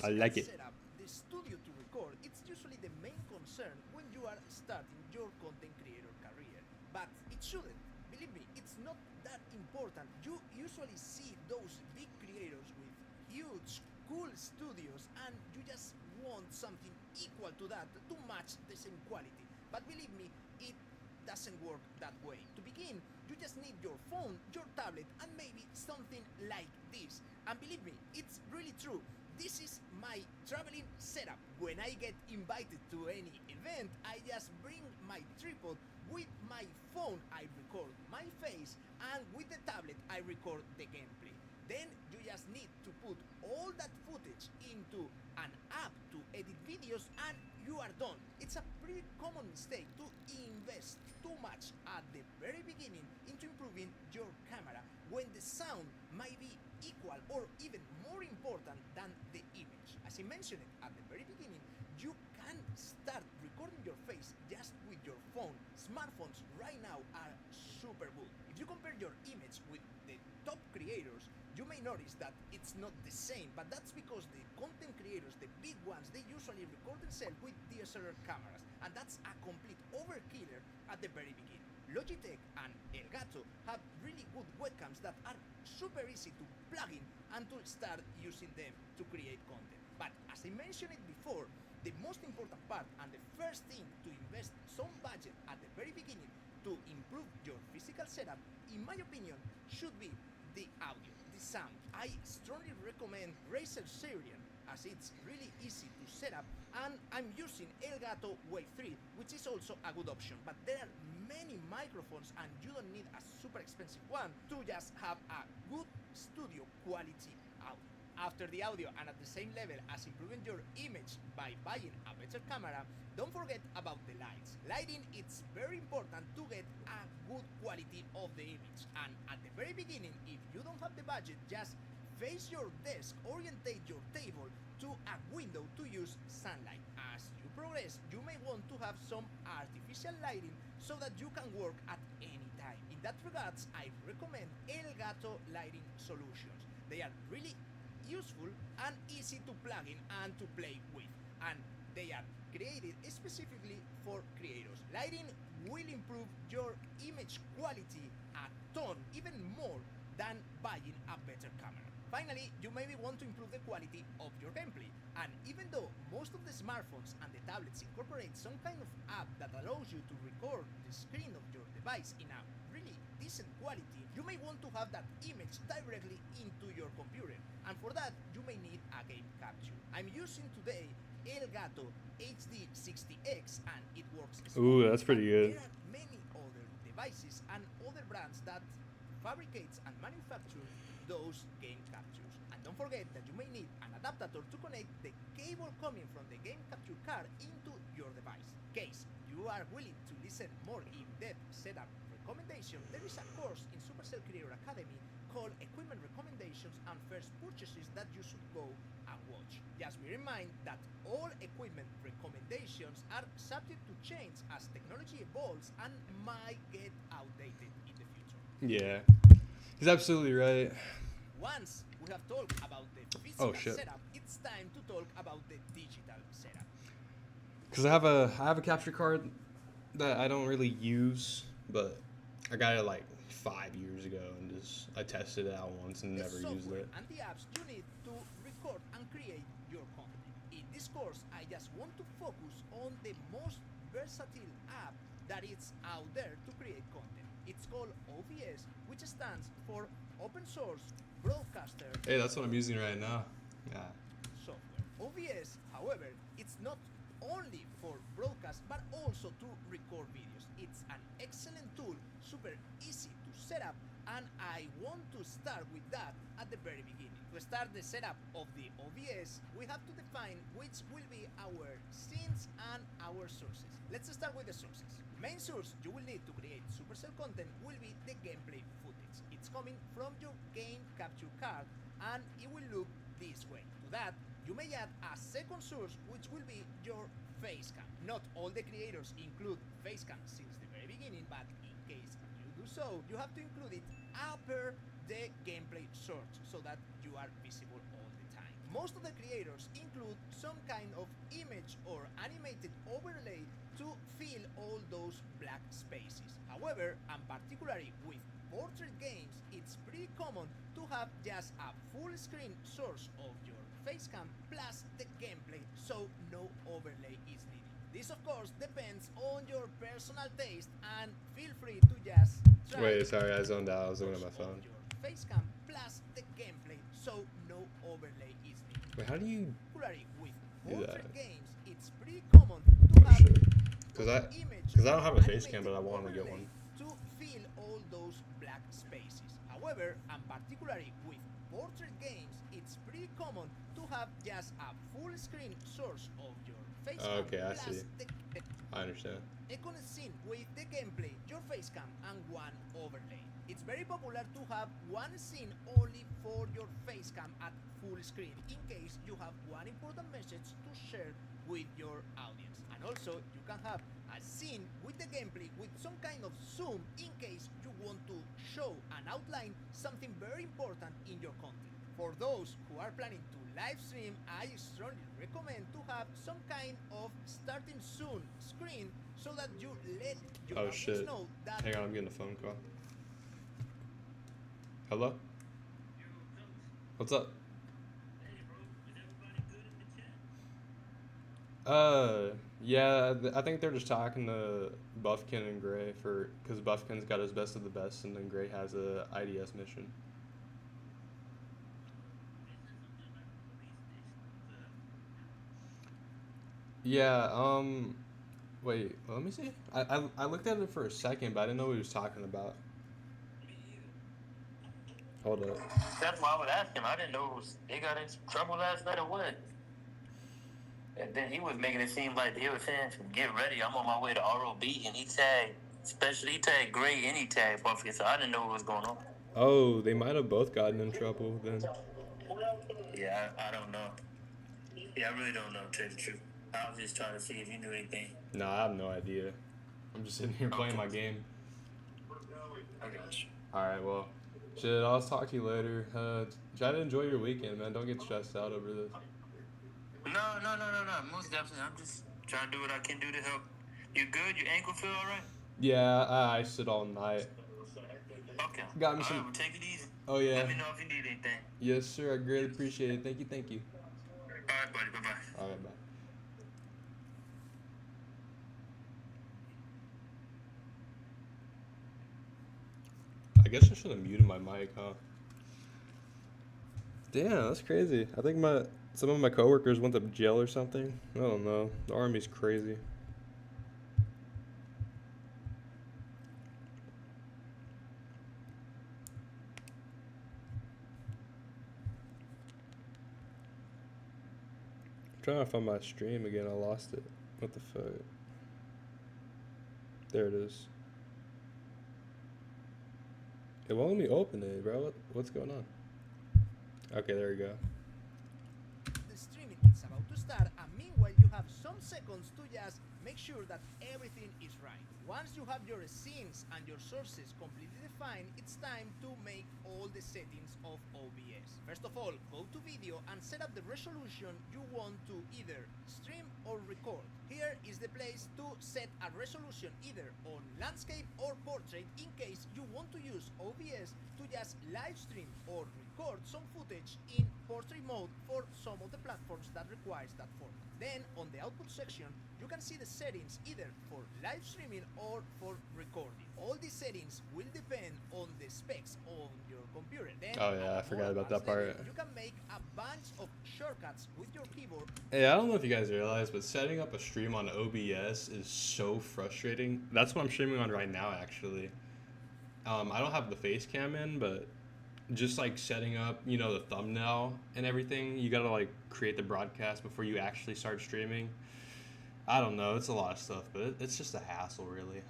S1: I like it.
S4: Setup, the studio to record, it's usually the main concern when you are starting your content creator career. But it shouldn't. Believe me, it's not that important. You usually see those big creators with huge, cool studios and you just want something equal to that to match the same quality. But believe me, it doesn't work that way. To begin, you just need your phone, your tablet, and maybe something like this. And believe me, it's really true. This is my traveling setup. When I get invited to any event, I just bring my tripod. With my phone, I record my face, and with the tablet, I record the gameplay. Then you just need to put all that footage into an app to edit videos, and you are done. It's a pretty common mistake to invest too much at the very beginning into improving your camera when the sound might be equal or even more important than the image. As I mentioned at the very beginning, you can start recording your face just with your phone. Smartphones right now are super good. If you compare your image with the top creators, you may notice that it's not the same, but that's because the content creators, the big ones, they usually record themselves with DSLR cameras, and that's a complete overkiller at the very beginning. Logitech and Elgato have really good webcams that are super easy to plug in and to start using them to create content. But as I mentioned it before, the most important part and the first thing to invest some budget at the very beginning to improve your physical setup, in my opinion, should be the audio, the sound. I strongly recommend Razer Sirian as it's really easy to set up, and I'm using Elgato Wave 3, which is also a good option, but there are many microphones and you don't need a super expensive one to just have a good studio quality audio. After the audio and at the same level as improving your image by buying a better camera, don't forget about the lights. Lighting, it's very important to get a good quality of the image, and at the very beginning, if you don't have the budget, just face your desk, orientate your table to a window to use sunlight. As you progress, you may want to have some artificial lighting so that you can work at any time. In that regards, I recommend Elgato lighting solutions. They are really useful and easy to plug in and to play with, and they are created specifically for creators. Lighting will improve your image quality a ton, even more than buying a better camera. Finally, you maybe want to improve the quality of your gameplay, and even though most of the smartphones and the tablets incorporate some kind of app that allows you to record the screen of your device in a really decent quality, you may want to have that image directly into your computer, and for that you may need a game capture. I'm using today Elgato HD60X, and it works
S1: Ooh, that's pretty good.
S4: There are many other devices and other brands that fabricates and manufacture those game captures. And don't forget that you may need an adapter to connect the cable coming from the game capture card into your device. In case you are willing to listen more in-depth setup recommendation, there is a course in Supercell Creator Academy called Equipment Recommendations and First Purchases that you should go and watch. Just bear in mind that all equipment recommendations are subject to change as technology evolves and might get outdated in the future.
S1: Yeah, he's absolutely right.
S4: Once we have talked about the physical setup, it's time to talk about the digital setup.
S1: Because I have a capture card that I don't really use, but I got it like 5 years ago and I tested it out once and never used it.
S4: And the apps you need to record and create your content. In this course, I just want to focus on the most versatile app that is out there to create content. It's called OBS, which stands for Open Source Broadcaster.
S1: Hey, that's what I'm using right now. Yeah.
S4: Software. OBS, however, it's not only for broadcast but also to record videos. It's an excellent tool, super easy to set up, and I want to start with that at the very beginning. To start the setup of the OBS, we have to define which will be our scenes and our sources. Let's start with the sources. Main source you will need to create Supercell content will be the gameplay footage. It's coming from your game capture card and it will look this way. To that, you may add a second source which will be your facecam. Not all the creators include facecam since the very beginning, but in case you do so, you have to include it after the gameplay source so that you are visible all the time. Most of the creators include some kind of image or animated overlay to fill all those black spaces. However, and particularly with portrait games, it's pretty common to have just a full screen source of your facecam plus the gameplay, so no overlay is needed. This of course depends on your personal taste and feel free to just try
S1: Wait, sorry, I zoned out. I was looking at my
S4: photos
S1: phone.
S4: of your face cam plus the gameplay, so no overlay is needed.
S1: Wait, how do you
S4: Particularly with
S1: do that?
S4: portrait games, it's pretty common to
S1: Oh,
S4: have
S1: shit. Cause
S4: an
S1: I,
S4: image
S1: cause I don't have a face
S4: animated
S1: cam, but I want to get
S4: overlay
S1: one.
S4: to fill all those black spaces. However, and particularly with portrait games, it's pretty common to have just a full screen source of your face cam
S1: Okay, I
S4: plus
S1: see.
S4: the
S1: I understand.
S4: iconic scene with the gameplay, your face cam, and one overlay. It's very popular to have one scene only for your face cam at full screen in case you have one important message to share with your audience. And also, you can have a scene with the gameplay with some kind of zoom in case you want to show and outline something very important in your content. For those who are planning to live stream, I strongly recommend to have some kind of starting soon screen so that you let your
S1: Oh
S4: audience
S1: shit.
S4: know that
S1: Hang on, I'm getting a phone call. Hello? What's up? Yeah, I think they're just talking to Buffkin and Gray because Buffkin's got his best of the best, and then Gray has a IDS mission. Yeah, wait, let me see. I looked at it for a second, but I didn't know what he was talking about. Hold up.
S5: That's why I would ask him. I didn't know they got in trouble last night or what. And then he was making it seem like they were saying, get ready, I'm on my way to ROB. And he tagged Gray and he tagged Buffy. So I didn't know what was going on.
S1: Oh, they might have both gotten in trouble then.
S5: Yeah, I don't know. Yeah, I really don't know, to tell you the truth. I was just trying to see if you knew anything.
S1: No, I have no idea. I'm just sitting here playing my game.
S5: I got you.
S1: Alright, well, shit, I'll talk to you later. Try to enjoy your weekend, man. Don't get stressed out over this.
S5: No. Most definitely. I'm just trying to do what I can do to help. You good? Your ankle feel all right?
S1: Yeah, I iced it all night.
S5: Okay.
S1: Got me
S5: All
S1: some-
S5: right, well, take it easy.
S1: Oh, yeah.
S5: Let me know if you need anything.
S1: Yes, sir. I greatly appreciate it. Thank you.
S5: All right, buddy. Bye-bye.
S1: Alright, bye. I guess I should have muted my mic, huh? Damn, that's crazy. I think some of my coworkers went to jail or something. I don't know. The army's crazy. I'm trying to find my stream again. I lost it. What the fuck? There it is. It won't let me open it, bro. What's going on? Okay, there we go.
S4: the streaming is about to start, and meanwhile you have some seconds to just make sure that everything is right. Once you have your scenes and your sources completely defined, it's time to make all the settings of OBS. First of all, go to video and set up the resolution you want to either stream or record. Here is the place to set a resolution either on landscape or portrait in case you want to use OBS to just live stream or record some footage in portrait mode for some of the platforms that requires that format. Then on the output section, you can see the settings either for live streaming or for recording. All these settings will depend on the specs on your computer. Then
S1: Oh, yeah,
S4: at
S1: I
S4: a
S1: forgot
S4: more
S1: about that
S4: advanced level,
S1: part.
S4: you can make a bunch of shortcuts with your keyboard.
S1: Hey, I don't know if you guys realize, but setting up a stream on OBS is so frustrating. That's what I'm streaming on right now, actually. I don't have the face cam in, but just like setting up, the thumbnail and everything, you gotta like create the broadcast before you actually start streaming. I don't know, it's a lot of stuff, but it's just a hassle, really.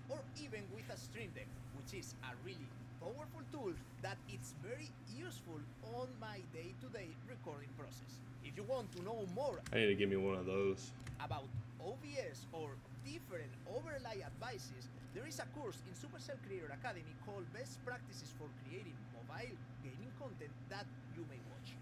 S4: Or even with a Stream Deck, which is a really powerful tool that it's very useful on my day-to-day recording process. If you want to know more
S1: I need to give me one of those.
S4: about OBS or different overlay advices, there is a course in Supercell Creator Academy called Best Practices for Creating Mobile Gaming Content that you may watch.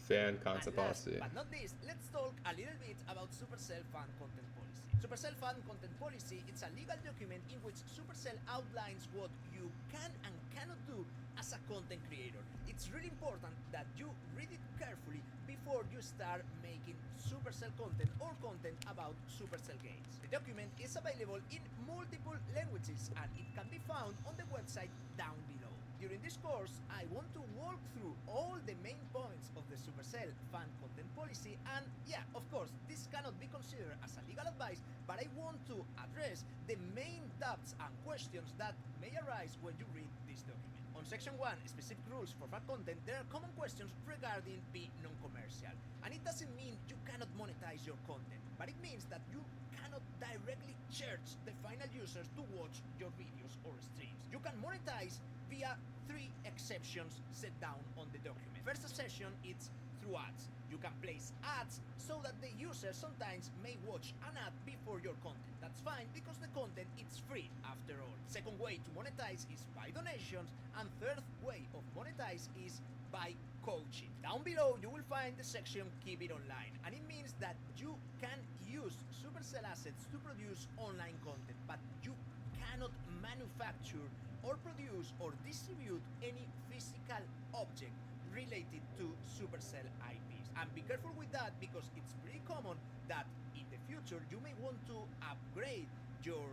S1: Fan
S4: And
S1: concept
S4: last
S1: policy.
S4: but not least, let's talk a little bit about Supercell Fan Content Policy. Supercell Fan Content Policy, it's a legal document in which Supercell outlines what you can and cannot do as a content creator. It's really important that you read it carefully before you start making Supercell content or content about Supercell games. The document is available in multiple languages and it can be found on the website down below. During this course, I want to walk through all the main points of the Supercell fan content policy, and yeah, of course, this cannot be considered as a legal advice, but I want to address the main doubts and questions that may arise when you read this document. On section 1, specific rules for fan content, there are common questions regarding being non-commercial, and it doesn't mean you cannot monetize your content, but it means that you cannot directly charge the final users to watch your videos or streams. You can monetize via 3 exceptions set down on the document. First exception is through ads. You can place ads so that the user sometimes may watch an ad before your content. That's fine because the content is free after all. Second way to monetize is by donations, and third way of monetize is by coaching. Down below you will find the section Keep It Online, and it means that you can use Supercell assets to produce online content, but you cannot manufacture or produce or distribute any physical object related to Supercell IPs. And be careful with that because it's pretty common that in the future you may want to upgrade your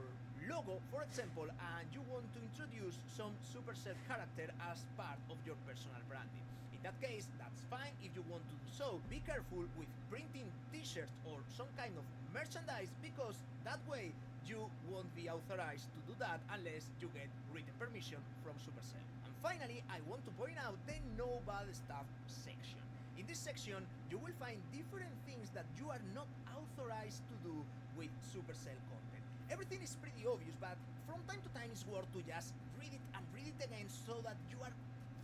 S4: logo, for example, and you want to introduce some Supercell character as part of your personal branding. In that case, that's fine if you want to do so. Be careful with printing t-shirts or some kind of merchandise because that way you won't be authorized to do that unless you get written permission from Supercell. And finally, I want to point out the no bad stuff section. In this section, you will find different things that you are not authorized to do with Supercell content. Everything is pretty obvious, but from time to time it's worth to just read it and read it again so that you are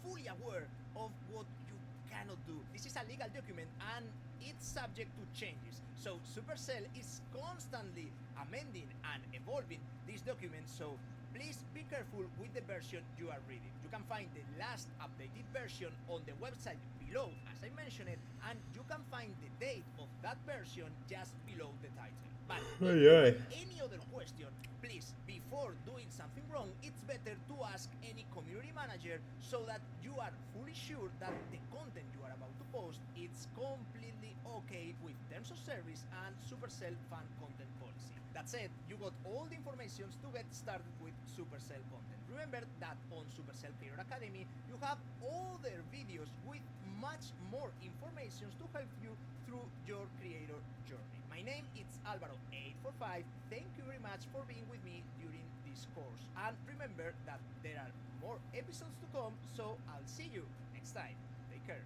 S4: fully aware of what you cannot do. This is a legal document and it's subject to changes. So Supercell is constantly amending and evolving this document, so please be careful with the version you are reading. You can find the last updated version on the website below, as I mentioned it, and you can find the date of that version just below the title. But if you have any other question, please, before doing something wrong, it's better to ask any community manager so that you are fully sure that the content you are about to post is completely okay with terms of service and Supercell fan content policy. That said, you got all the information to get started with Supercell content. Remember that on Supercell Creator Academy, you have other videos with much more information to help you through your creator journey. My name is Alvaro845. Thank you very much for being with me during this course. And remember that there are more episodes to come, so I'll see you next time. Take care.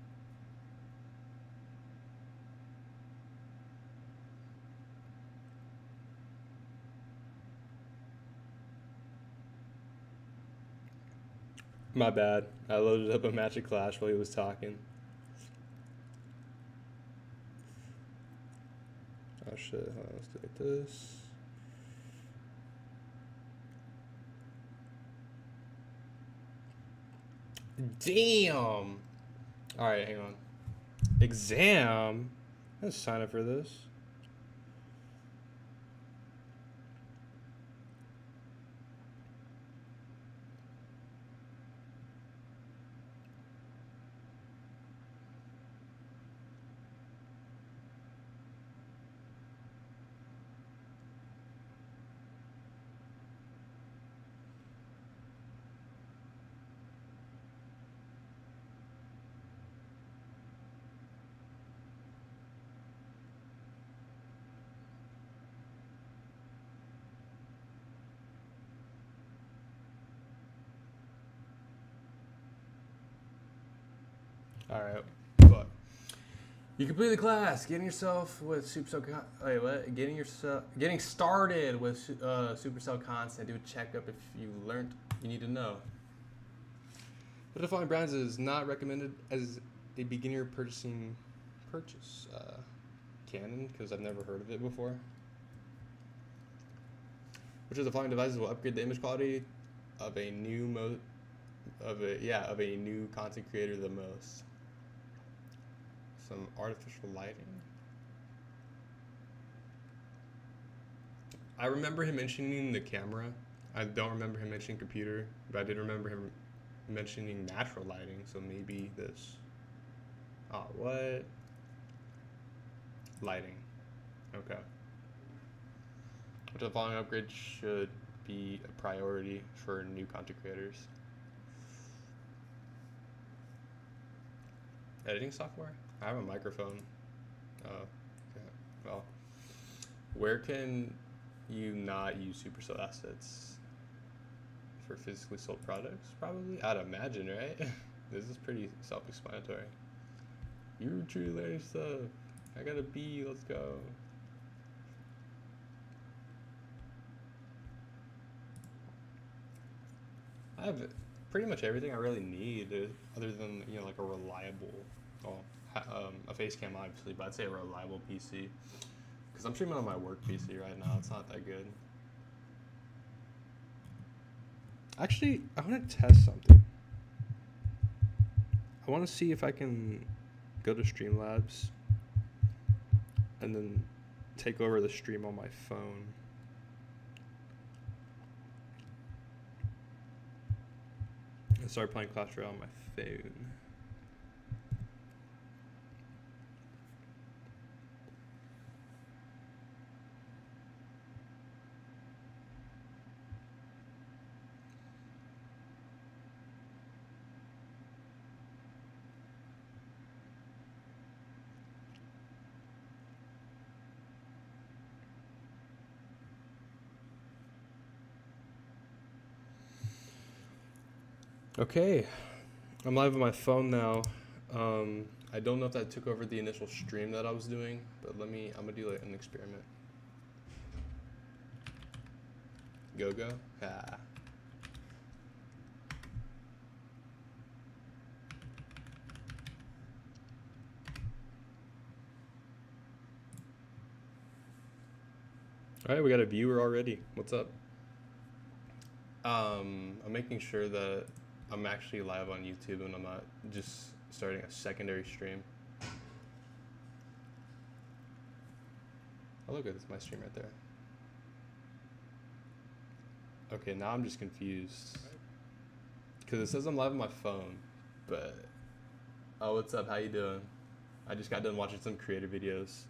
S1: My bad. I loaded up a match of Clash while he was talking. Oh shit, hold on, let's delete this. Damn! Alright, hang on. Exam? Let's sign up for this. Alright, but you complete the class, getting yourself with supercell. Wait, what? Getting started with supercell content. Do a checkup if you learned you need to know. But defining brands is not recommended as a beginner purchase. Canon, because I've never heard of it before. Which of the following devices will upgrade the image quality of a new new content creator the most? Some artificial lighting. I remember him mentioning the camera. I don't remember him mentioning computer, but I did remember him mentioning natural lighting, so maybe this. Oh, what? Lighting. Okay. which a volume upgrade should be a priority for new content creators. Editing software? I have a microphone. Oh, okay. Well, where can you not use supercell assets? For physically sold products, probably? I'd imagine, right? This is pretty self-explanatory. You're truly learning stuff. I got a B, let's go. I have pretty much everything I really need, other than, you know, like a reliable, well, a face cam obviously, but I'd say a reliable PC. Because I'm streaming on my work PC right now, it's not that good. Actually, I want to test something. I want to see if I can go to Streamlabs and then take over the stream on my phone. And start playing Clash Royale on my phone. Okay, I'm live on my phone now. I don't know if that took over the initial stream that I was doing, but I'm gonna do like an experiment. Go. Ah. All right, we got a viewer already. What's up? I'm making sure that I'm actually live on YouTube and I'm not just starting a secondary stream. Oh, look at this, my stream right there. Okay, now I'm just confused. Because it says I'm live on my phone, but... Oh, what's up? How you doing? I just got done watching some creator videos.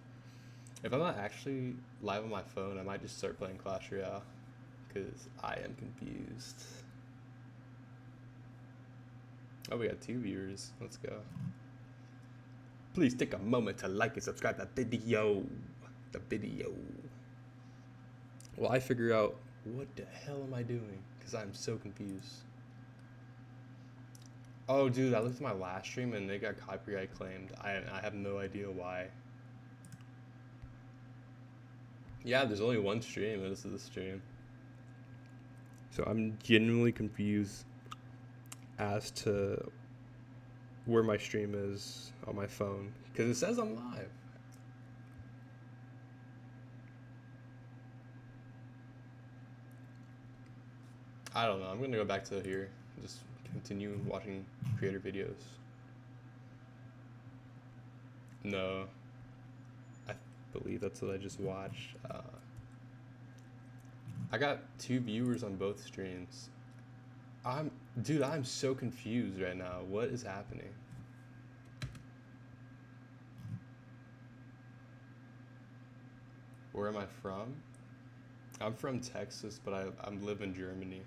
S1: If I'm not actually live on my phone, I might just start playing Clash Royale. Because I am confused. Oh, we got 2 viewers. Let's go. Please take a moment to like and subscribe to the video. While I figure out what the hell am I doing, because I'm so confused. Oh, dude, I looked at my last stream and they got copyright claimed. I have no idea why. Yeah, there's only one stream, and this is the stream. So I'm genuinely confused as to where my stream is on my phone, because it says I'm live. I don't know. I'm gonna go back to here, just continue watching creator videos. No, I believe that's what I just watched. I got 2 viewers on both streams. Dude, I'm so confused right now. What is happening? Where am I from? I'm from Texas, but I live in Germany.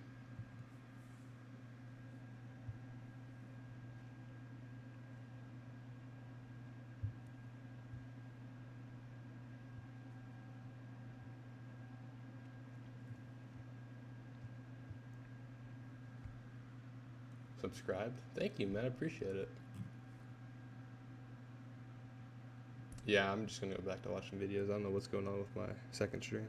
S1: Subscribed? Thank you, man. I appreciate it. Yeah, I'm just gonna go back to watching videos. I don't know what's going on with my second stream.